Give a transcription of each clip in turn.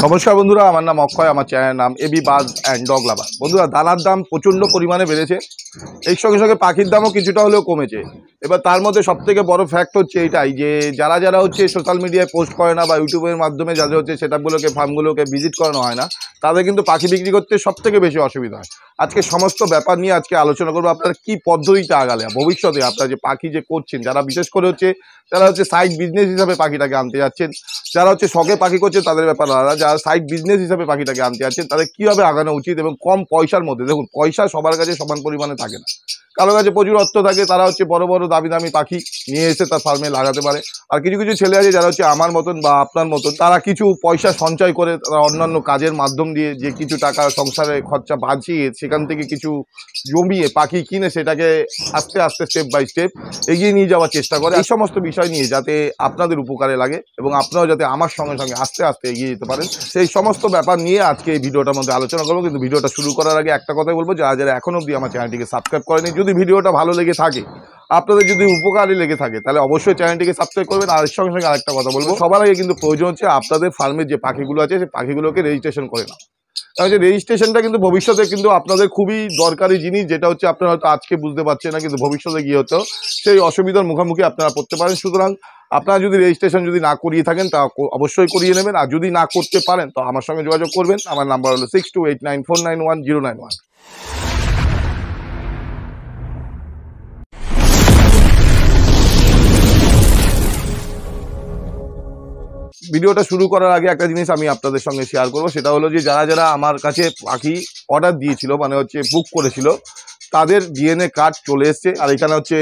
নমস্কার বন্ধুরা, আমার নাম অক্ষয়, আমার চ্যানেলের নাম এবি বাজ অ্যান্ড ডগ লাভার। বন্ধুরা, দানার দাম প্রচণ্ড পরিমাণে বেড়েছে, এর সঙ্গে সঙ্গে পাখির দামও কিছুটা হলেও কমেছে। এবার তার মধ্যে সবথেকে বড় ফ্যাক্ট হচ্ছে এইটাই যে যারা হচ্ছে সোশ্যাল মিডিয়ায় পোস্ট করে না বা ইউটিউবের মাধ্যমে যাদের হচ্ছে সেটআপগুলোকে ফার্মগুলোকে ভিজিট করানো হয় না, তাদের কিন্তু পাখি বিক্রি করতে সবথেকে বেশি অসুবিধা হয়। আজকে সমস্ত ব্যাপার নিয়ে আজকে আলোচনা করবো। আপনারা কী পদ্ধতিতে আগালে ভবিষ্যতে আপনারা যে পাখি যে করছেন, যারা বিশেষ করে হচ্ছে যারা হচ্ছে সাইড বিজনেস হিসাবে পাখিটাকে আনতে যাচ্ছেন, যারা হচ্ছে শখে পাখি করছে তাদের ব্যাপার আলাদা, যারা সাইড বিজনেস হিসাবে পাখিটাকে আনতে যাচ্ছেন তাদের কীভাবে আগানো উচিত এবং কম পয়সার মধ্যে। দেখুন, পয়সা সবার কাছে সমান পরিমাণে থাকে না, কারো কাছে প্রচুর অর্থ থাকে, তারা হচ্ছে বড় বড় দামি দামি পাখি নিয়ে এসে তার ফার্মে লাগাতে পারে। আর কিছু কিছু ছেলে আছে যারা হচ্ছে আমার মতন বা আপনার মতন, তারা কিছু পয়সা সঞ্চয় করে তারা অন্যান্য কাজের মাধ্যম দিয়ে যে কিছু টাকা সংসারে খরচা বাঁচিয়ে সেখান থেকে কিছু জমিয়ে পাখি কিনে সেটাকে আস্তে আস্তে স্টেপ বাই স্টেপ এগিয়ে নিয়ে যাওয়ার চেষ্টা করে। এই সমস্ত বিষয় নিয়ে যাতে আপনাদের উপকারে লাগে এবং আপনারাও যাতে আমার সঙ্গে সঙ্গে আস্তে আস্তে এগিয়ে যেতে পারেন, সেই সমস্ত ব্যাপার নিয়ে আজকে এই ভিডিওটার মধ্যে আলোচনা করবো। কিন্তু ভিডিওটা শুরু করার আগে একটা কথাই বলবো, যারা এখনো অবধি আমার চ্যানেলটিকে সাবস্ক্রাইব করেনি, যদি ভিডিওটা ভালো লেগে থাকে, আপনাদের যদি উপকারী লেগে থাকে, তাহলে অবশ্যই চ্যানেলটিকে সাবস্ক্রাইব করবেন। আর এর সঙ্গে সঙ্গে আরেকটা কথা বলবো, সবার আগে কিন্তু প্রয়োজন হচ্ছে আপনাদের ফার্মের যে পাখিগুলো আছে সেই পাখিগুলোকে রেজিস্ট্রেশন করে নাও। কারণ যে রেজিস্ট্রেশনটা কিন্তু ভবিষ্যতে কিন্তু আপনাদের খুবই দরকারি জিনিস, যেটা হচ্ছে আপনারা হয়তো আজকে বুঝতে পারছেন না, কিন্তু ভবিষ্যতে গিয়ে হতো সেই অসুবিধার মুখোমুখি আপনারা পড়তে পারেন। সুতরাং আপনারা যদি রেজিস্ট্রেশন যদি না করিয়ে থাকেন তা অবশ্যই করিয়ে নেবেন, আর যদি না করতে পারেন তো আমার সঙ্গে যোগাযোগ করবেন। আমার নাম্বার হলো 6289491091। ভিডিওটা শুরু করার আগে একটা জিনিস আমি আপনাদের সঙ্গে শেয়ার করবো, সেটা হলো যে যারা আমার কাছে পাখি অর্ডার দিয়েছিল, মানে হচ্ছে বুক করেছিল, তাদের ডিএনএ কার্ড চলে এসছে। আর এখানে হচ্ছে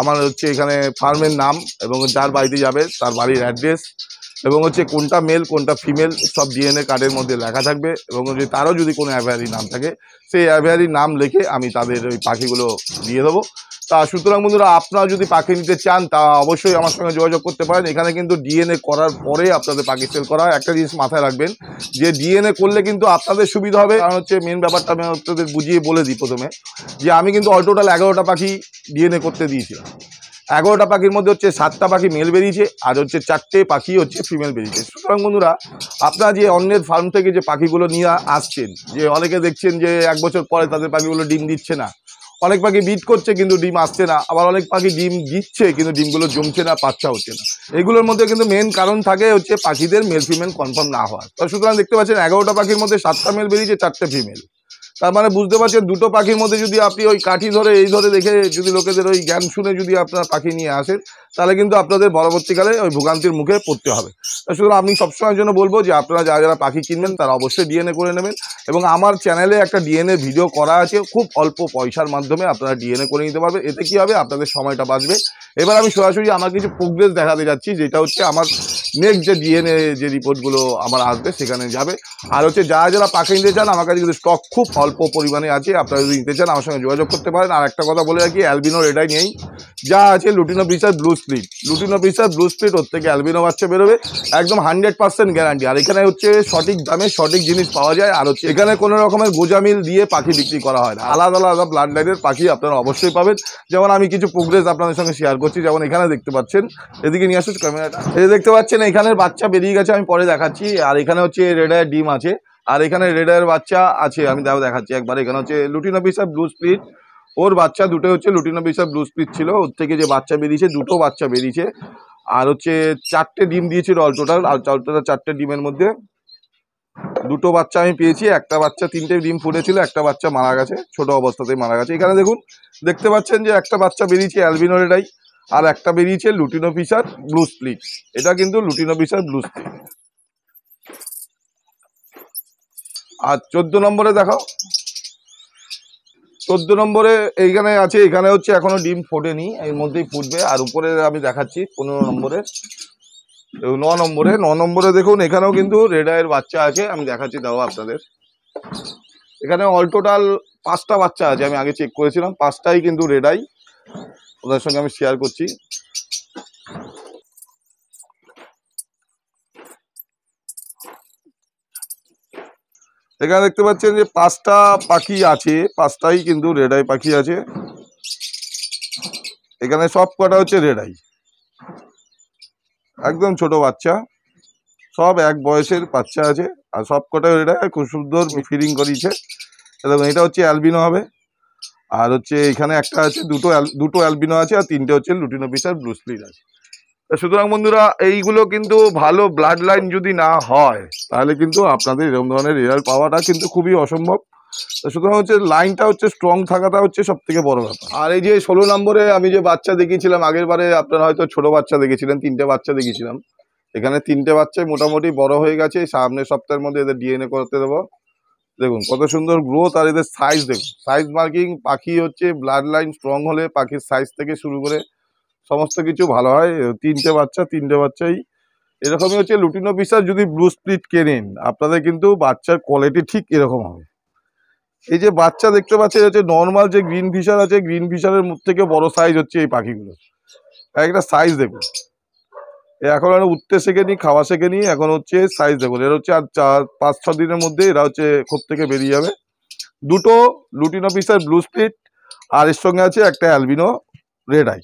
আমার হচ্ছে এখানে ফার্মের নাম এবং যার বাড়িতে যাবে তার বাড়ির অ্যাড্রেস এবং হচ্ছে কোনটা মেল কোনটা ফিমেল সব ডিএনএ কার্ডের মধ্যে লেখা থাকবে। এবং যে তারও যদি কোনো অ্যাভিয়ারি নাম থাকে সেই অ্যাভিয়ারি নাম লিখে আমি তাদের ওই পাখিগুলো দিয়ে দেবো। তা সুতরাং বন্ধুরা, আপনারা যদি পাখি নিতে চান তা অবশ্যই আমার সঙ্গে যোগাযোগ করতে পারেন। এখানে কিন্তু ডিএনএ করার পরে আপনাদের পাখি সেল করা হয়। একটা জিনিস মাথায় রাখবেন যে ডিএনএ করলে কিন্তু আপনাদের সুবিধা হবে, কারণ হচ্ছে মেন ব্যাপারটা আমি আপনাদের বুঝিয়ে বলে দিই প্রথমে, যে আমি কিন্তু অল টোটাল 11টা পাখি ডিএনএ করতে দিয়েছিলাম। 11টা পাখির মধ্যে হচ্ছে 7টা পাখি মেল বেরিয়েছে আর হচ্ছে 4টে পাখি হচ্ছে ফিমেল বেরিয়েছে। সুতরাং বন্ধুরা, আপনারা যে অন্যের ফার্ম থেকে যে পাখিগুলো নিয়ে আসছেন, যে অনেকে দেখছেন যে 1 বছর পরে তাদের পাখিগুলো ডিম দিচ্ছে না, অনেক পাখি বিট করছে কিন্তু ডিম আসছে না, আবার অনেক পাখি ডিম দিচ্ছে কিন্তু ডিমগুলো জমছে না, বাচ্চা হচ্ছে না। এগুলোর মধ্যে কিন্তু মেন কারণ থাকে হচ্ছে পাখিদের মেল ফিমেল কনফার্ম না হওয়ার। তো সুতরাং দেখতে পাচ্ছেন 11টা পাখির মধ্যে 7টা মেল বেরিয়েছে, 4টে ফিমেল। তার মানে বুঝতে পারছেন দুটো পাখির মধ্যে যদি আপনি ওই কাঠি ধরে এই ধরে দেখে যদি লোকেদের ওই জ্ঞান শুনে যদি আপনারা পাখি নিয়ে আসেন, তাহলে কিন্তু আপনাদের পরবর্তীকালে ওই ভোগান্তির মুখে পড়তে হবে। সুতরাং আমি সবসময়ের জন্য বলবো যে আপনারা যারা পাখি কিনবেন তারা অবশ্যই ডিএনএ করে নেবেন। এবং আমার চ্যানেলে একটা ডিএনএ ভিডিও করা আছে, খুব অল্প পয়সার মাধ্যমে আপনারা ডিএনএ করে নিতে পারবেন। এতে কী হবে, আপনাদের সময়টা বাঁচবে। এবার আমি সরাসরি আমার কিছু প্রোগ্রেস দেখাতে যাচ্ছি, যেটা হচ্ছে আমার নেক্সট যে ডিএনএ যে রিপোর্টগুলো আমার আসবে সেখানে যাবে। আর হচ্ছে যারা পাখি নিতে চান, আমার কাছে কিন্তু স্টক খুব অল্প পরিমাণে আছে, আপনারা যদি নিতে চান আমার সঙ্গে যোগাযোগ করতে পারেন। আর একটা কথা বলে রাখি, অ্যালবিনো রেডাই নেই, যা আছে লুটিনো পিসার ব্লু স্প্লিট। লুটিনো পিসার ব্লু স্প্লিট, ওর থেকে অ্যালবিনো বাচ্চা বেরোবে, একদম 100% গ্যারান্টি। আর এখানে হচ্ছে সঠিক দামে সঠিক জিনিস পাওয়া যায়। আর হচ্ছে এখানে কোনো রকমের গোজামিল দিয়ে পাখি বিক্রি করা হয় না, আলাদা আলাদা ব্লাড লাইনের পাখি আপনারা অবশ্যই পাবেন। যেমন আমি কিছু প্রোগ্রেস আপনাদের সঙ্গে শেয়ার করছি, যেমন এখানে দেখতে পাচ্ছেন, এদিকে নিয়ে আসুন ক্যামেরাটা, এই দেখতে পাচ্ছেন এখানের বাচ্চা বেরিয়ে গেছে, আমি পরে দেখাচ্ছি। আর এখানে হচ্ছে রেডায়ের ডিম আছে, আর এখানে রেডায়ের বাচ্চা আছে, আমি দেখাচ্ছি একবার। এখানে হচ্ছে লুটিনো পিসার ব্লু স্প্লিট, ওর বাচ্চা দুটো হচ্ছে লুটিনো পিসার ব্লু স্প্লিট ছিল, ওর থেকে যে বাচ্চা বেরিয়েছে দুটো বাচ্চা বেরিয়েছে। আর হচ্ছে 4টে ডিম দিয়েছিল অল টোটাল, আর 4টে ডিমের মধ্যে দুটো বাচ্চা আমি পেয়েছি। একটা বাচ্চা 3টে ডিম ফুটেছিল, একটা বাচ্চা মারা গেছে, ছোট অবস্থাতেই মারা গেছে। এখানে দেখুন, দেখতে পাচ্ছেন যে একটা বাচ্চা বেরিয়েছে অ্যালবিনো রেডাই, আর একটা বেরিয়েছে লুটিনো পিসার ব্লু স্প্লিট। এটা কিন্তু লুটিনো পিসার ব্লু স্প্লিট। আর 14 নম্বরে দেখাও, 14 নম্বরে এইখানে আছে, এখানে হচ্ছে এখনো ডিম ফোটেনি, এর মধ্যেই ফুটবে। আর উপরে আমি দেখাচ্ছি 15 নম্বরে, 9 নম্বরে দেখুন, এখানেও কিন্তু রেডায়ের বাচ্চা আছে, আমি দেখাচ্ছি দাও আপনাদের। এখানে অল টোটাল 5টা বাচ্চা আছে, আমি আগে চেক করেছিলাম, 5টাই কিন্তু রেডাই, ওদের সঙ্গে আমি শেয়ার করছি। এখানে দেখতে পাচ্ছেন যে 5টা পাখি আছে, 5টাই কিন্তু রেডাই পাখি আছে। এখানে সব কটা হচ্ছে রেডাই, একদম ছোট বাচ্চা, সব এক বয়সের বাচ্চা আছে, আর সব কটা এটা খুব সুন্দর ফিডিং করিয়েছে। দেখুন এটা হচ্ছে অ্যালবিনো হবে, আর হচ্ছে এখানে একটা আছে, দুটো অ্যালবিনো আছে, আর তিনটে হচ্ছে লুটিনো পিসার ব্লু স্প্লিট আছে। সুতরাং বন্ধুরা এইগুলো কিন্তু ভালো ব্লাড লাইন যদি না হয় তাহলে কিন্তু আপনাদের এরকম ধরনের রেজাল্ট পাওয়াটা কিন্তু খুবই অসম্ভব। সুতরাং হচ্ছে লাইনটা হচ্ছে স্ট্রং থাকাটা হচ্ছে সব থেকে বড় ব্যাপার। আর এই যে 16 নম্বরে আমি যে বাচ্চা দেখিয়েছিলাম আগের বারে, আপনারা হয়তো ছোট বাচ্চা দেখেছিলেন, 3টে বাচ্চা দেখিয়েছিলাম। এখানে 3টে বাচ্চাই মোটামুটি বড় হয়ে গেছে, সামনের সপ্তাহের মধ্যে এদের ডিএনএ করতে দেবো। দেখুন কত সুন্দর গ্রোথ, আর এদের সাইজ দেখুন, সাইজ মার্কিং। পাখি হচ্ছে ব্লাড লাইন স্ট্রং হলে পাখির সাইজ থেকে শুরু করে সমস্ত কিছু ভালো হয়। 3টে বাচ্চাই এরকমই হচ্ছে। লুটিনো পিসার যদি ব্লু স্প্লিট কেনেন আপনাদের কিন্তু বাচ্চার কোয়ালিটি ঠিক এরকম হবে। এই যে বাচ্চা দেখতে পাচ্ছেন হচ্ছে নর্মাল যে গ্রিন ফিশার আছে, গ্রিন ফিশারের মুখ থেকে বড় সাইজ হচ্ছে এই পাখিগুলো। একটা সাইজ দেখুন, এখন আর উঠতে শেখেনি, খাওয়া শেখেনি, এখন হচ্ছে সাইজ দেখুন। এর হচ্ছে আর 5-6 দিনের মধ্যে এরা হচ্ছে খোপ থেকে বেরিয়ে যাবে। দুটো লুটিনো পিসার ব্লু স্প্লিট, আর এর সঙ্গে আছে একটা অ্যালবিনো রেড আই।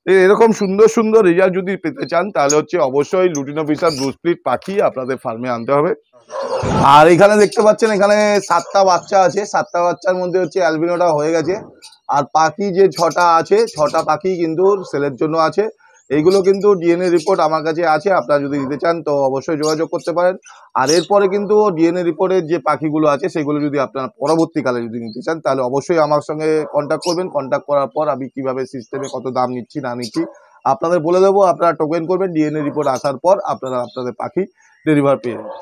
এরকম সুন্দর সুন্দর রেজাল্ট যদি পেতে চান তাহলে হচ্ছে অবশ্যই লুটিনো পিসার ব্লু স্প্লিট পাখি আপনাদের ফার্মে আনতে হবে। আর এখানে দেখতে পাচ্ছেন এখানে 7টা বাচ্চা আছে, 7টা বাচ্চার মধ্যে হচ্ছে অ্যালবিনোটা হয়ে গেছে। আর পাখি যে 6টা আছে, 6টা পাখি কিন্তু সেলের জন্য আছে। এইগুলো কিন্তু ডিএনএ রিপোর্ট আমার কাছে আছে, আপনারা যদি নিতে চান তো অবশ্যই যোগাযোগ করতে পারেন। আর এরপরে কিন্তু ডিএনএ রিপোর্টের যে পাখিগুলো আছে সেগুলো যদি আপনারা পরবর্তীকালে যদি নিতে চান তাহলে অবশ্যই আমার সঙ্গে কন্ট্যাক্ট করবেন। কন্ট্যাক্ট করার পর আমি কিভাবে সিস্টেমে কত দাম নিচ্ছি না নিচ্ছি আপনাদের বলে দেবো। আপনারা টোকেন করবেন, ডিএনএ রিপোর্ট আসার পর আপনারা আপনাদের পাখি ডেলিভার পেয়ে যাবেন।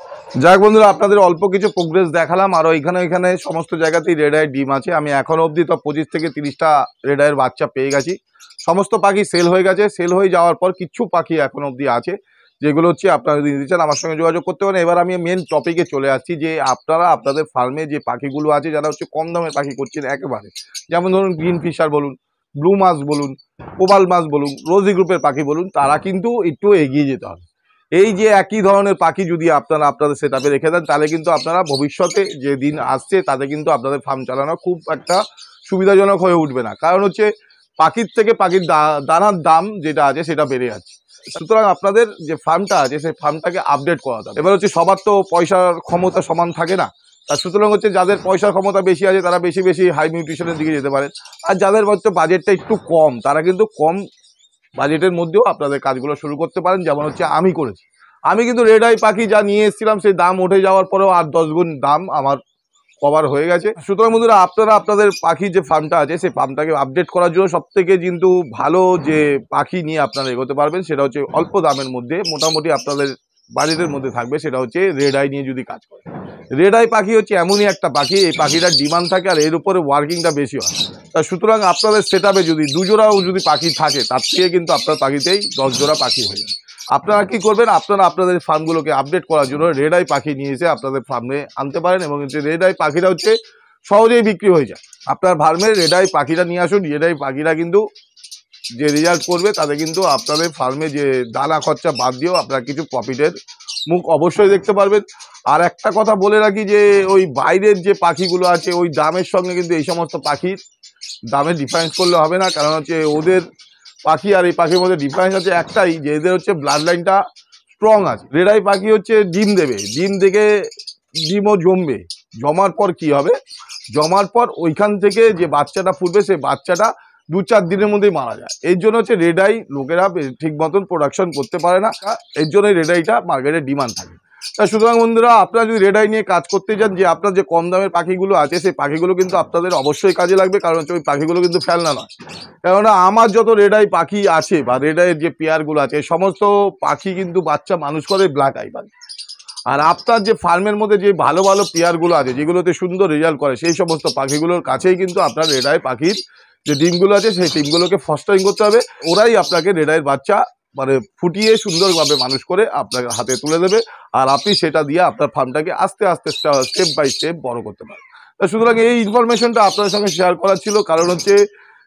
যাক বন্ধুরা, আপনাদের অল্প কিছু প্রোগ্রেস দেখালাম। আরও এখানে সমস্ত জায়গাতেই রেড আইয়ের ডিম আছে। আমি এখনো অবধি তো 25 থেকে 30টা রেড আইয়ের বাচ্চা পেয়ে গেছি। সমস্ত পাখি সেল হয়ে গেছে। সেল হয়ে যাওয়ার পর কিছু পাখি এখনো অবধি আছে, যেগুলো হচ্ছে আপনারা যদি নিতে চান আমার সঙ্গে যোগাযোগ করতে পারেন। এবার আমি মেন টপিকে চলে আসছি যে আপনারা আপনাদের ফার্মে যে পাখিগুলো আছে যারা হচ্ছে কম দামের পাখি করছেন একেবারে, যেমন ধরুন গ্রিন ফিশার বলুন, ব্লু মাছ বলুন, কোবাল মাছ বলুন, রোজি গ্রুপের পাখি বলুন, তারা কিন্তু একটু এগিয়ে যেতে হবে। এই যে একই ধরনের পাখি যদি আপনারা আপনাদের সেটআপে রেখে দেন তাহলে কিন্তু আপনারা ভবিষ্যতে যে দিন আসছে তাতে কিন্তু আপনাদের ফার্ম চালানো খুব একটা সুবিধাজনক হয়ে উঠবে না। কারণ হচ্ছে পাখির থেকে পাখির দানার দাম যেটা আছে সেটা বেড়ে যাচ্ছে। সুতরাং আপনাদের যে ফার্মটা আছে সেই ফার্মটাকে আপডেট করাতে হবে। এবার হচ্ছে সবার তো পয়সার ক্ষমতা সমান থাকে না, সুতরাং হচ্ছে যাদের পয়সার ক্ষমতা বেশি আছে তারা বেশি বেশি হাই নিউট্রিশনের দিকে যেতে পারে। আর যাদের হচ্ছে বাজেটটা একটু কম তারা কিন্তু কম বাজেটের মধ্যেও আপনাদের কাজগুলো শুরু করতে পারেন, যেমন হচ্ছে আমি করেছি। আমি কিন্তু রেড আই পাখি যা নিয়ে এসেছিলাম সেই দাম উঠে যাওয়ার পরেও 8-10 গুণ দাম আমার কভার হয়ে গেছে। সুতরাং বন্ধুরা, আপনারা আপনাদের পাখি যে ফার্মটা আছে সেই ফার্মটাকে আপডেট করার জন্য সবথেকে কিন্তু ভালো যে পাখি নিয়ে আপনারা এগোতে পারবেন সেটা হচ্ছে অল্প দামের মধ্যে মোটামুটি আপনাদের বাজেটের মধ্যে থাকবে, সেটা হচ্ছে রেড আই নিয়ে যদি কাজ করে। রেড আই পাখি হচ্ছে এমনই একটা পাখি, এই পাখিটার ডিমান্ড থাকে আর এর উপরে ওয়ার্কিংটা বেশি হয়। তা সুতরাং আপনাদের সেটআপে যদি 2 জোড়াও যদি পাখি থাকে তার থেকে কিন্তু আপনার পাখিতেই 10 জোড়া পাখি হয়ে যাবে। আপনারা কি করবেন, আপনারা আপনাদের ফার্মগুলোকে আপডেট করার জন্য রেড আই পাখি নিয়ে এসে আপনাদের ফার্মে আনতে পারেন, এবং রেড আই পাখিটা হচ্ছে সহজেই বিক্রি হয়ে যায়। আপনার ফার্মে রেড আই পাখিটা নিয়ে আসুন। রেড আই পাখিটা কিন্তু যে রেজাল্ট করবে তাতে কিন্তু আপনাদের ফার্মে যে দানা খরচা বাদ দিয়েও আপনারা কিছু প্রফিটের মুখ অবশ্যই দেখতে পারবেন। আর একটা কথা বলে রাখি যে ওই বাইরের যে পাখিগুলো আছে ওই দামের সঙ্গে কিন্তু এই সমস্ত পাখির দামের ডিফারেন্স করলে হবে না। কারণ হচ্ছে ওদের পাখি আর এই পাখির মধ্যে ডিফারেন্স আছে একটাই, যে এদের হচ্ছে ব্লাড লাইনটা স্ট্রং আছে। রেড আই পাখি হচ্ছে ডিম দেবে, ডিম থেকে ডিমও জমবে, জমার পর কি হবে, জমার পর ওইখান থেকে যে বাচ্চাটা ফুটবে সেই বাচ্চাটা 2-4 দিনের মধ্যেই মারা যায়। এর জন্য হচ্ছে রেড আই লোকেরা ঠিক মতন প্রোডাকশন করতে পারে না, এর জন্য রেড আইটা মার্কেটে ডিমান্ড থাকে। তা সুতরাং বন্ধুরা, আপনারা যদি রেড আই নিয়ে কাজ করতে চান, যে আপনার যে কম দামের পাখিগুলো আছে সেই পাখিগুলো কিন্তু আপনাদের অবশ্যই কাজে লাগবে। কারণ হচ্ছে ওই পাখিগুলো কিন্তু ফেলনা নয়। কেননা আমার যত রেড আই পাখি আছে বা রেড আইয়ের যে পেয়ারগুলো আছে সমস্ত পাখি কিন্তু বাচ্চা মানুষ করে ব্ল্যাক আই পাখি। আর আপনার যে ফার্মের মধ্যে যে ভালো ভালো পেয়ারগুলো আছে যেগুলোতে সুন্দর রেজাল্ট করে সেই সমস্ত পাখিগুলোর কাছেই কিন্তু আপনার রেড আই পাখির যে ডিমগুলো আছে সেই ডিমগুলোকে ফস্টারিং করতে হবে। ওরাই আপনাকে রেড আইয়ের বাচ্চা মানে ফুটিয়ে সুন্দরভাবে মানুষ করে আপনার হাতে তুলে দেবে, আর আপনি সেটা দিয়ে আপনার ফার্মটাকে আস্তে আস্তে স্টেপ বাই স্টেপ বড় করতে পারেন। সুতরাং এই ইনফরমেশনটা আপনাদের সঙ্গে শেয়ার করার ছিল। কারণ হচ্ছে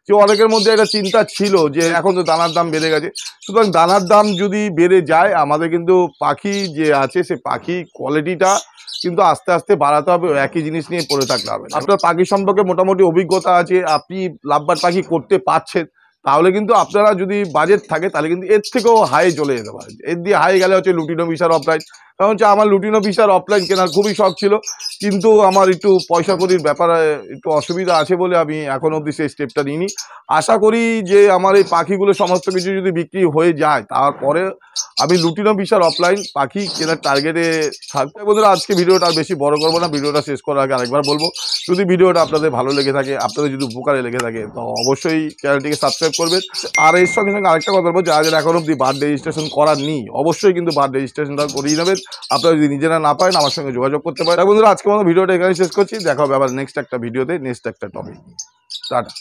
যে অনেকের মধ্যে একটা চিন্তা ছিল যে এখন তো দানার দাম বেড়ে গেছে, সুতরাং দানার দাম যদি বেড়ে যায় আমাদের কিন্তু পাখি যে আছে সে পাখি কোয়ালিটিটা কিন্তু আস্তে আস্তে বাড়াতে হবে, একই জিনিস নিয়ে পড়ে থাকতে হবে। আপনার পাখি সম্পর্কে মোটামুটি অভিজ্ঞতা আছে, আপনি লাভবার পাখি করতে পারছেন, তাহলে কিন্তু আপনারা যদি বাজেট থাকে তাহলে কিন্তু এর থেকেও হাই চলে যেতে পারে। এর দিয়ে হাই গেলে হচ্ছে লুটিনো ফিশার অফলাইন। কারণ হচ্ছে আমার লুটিনো ফিশার অফলাইন কেনার খুবই শখ ছিল, কিন্তু আমার একটু পয়সা কড়ির ব্যাপারে একটু অসুবিধা আছে বলে আমি এখন অবধি সেই স্টেপটা নিইনি। আশা করি যে আমার এই পাখিগুলো সমস্ত কিছু যদি বিক্রি হয়ে যায় তারপরে আমি লুটিনো ফিশার অফলাইন পাখি কেনার টার্গেটে থাকতে। বন্ধুরা আজকে ভিডিওটা আর বেশি বড় করবো না, ভিডিওটা শেষ করার আগে আরেকবার বলবো, যদি ভিডিওটা আপনাদের ভালো লেগে থাকে, আপনাদের যদি উপকারে লেগে থাকে, তো অবশ্যই চ্যানেলটিকে সাবস্ক্রাইব করবেন। আর এর সঙ্গে সঙ্গে আরেকটা কথা বলবো, যারা যারা এখন অবধি বার্থ রেজিস্ট্রেশন করার নি অবশ্যই কিন্তু বার্থ রেজিস্ট্রেশনটা করিয়ে নেবেন। আপনারা যদি নিজেরা না পারেন আমার সঙ্গে যোগাযোগ করতে পারেন। বন্ধুরা আজকে মতো ভিডিওটা এখানে শেষ করছি, দেখা হবে আবার নেক্সট একটা ভিডিওতে, নেক্সট একটা টপিক। টাটা।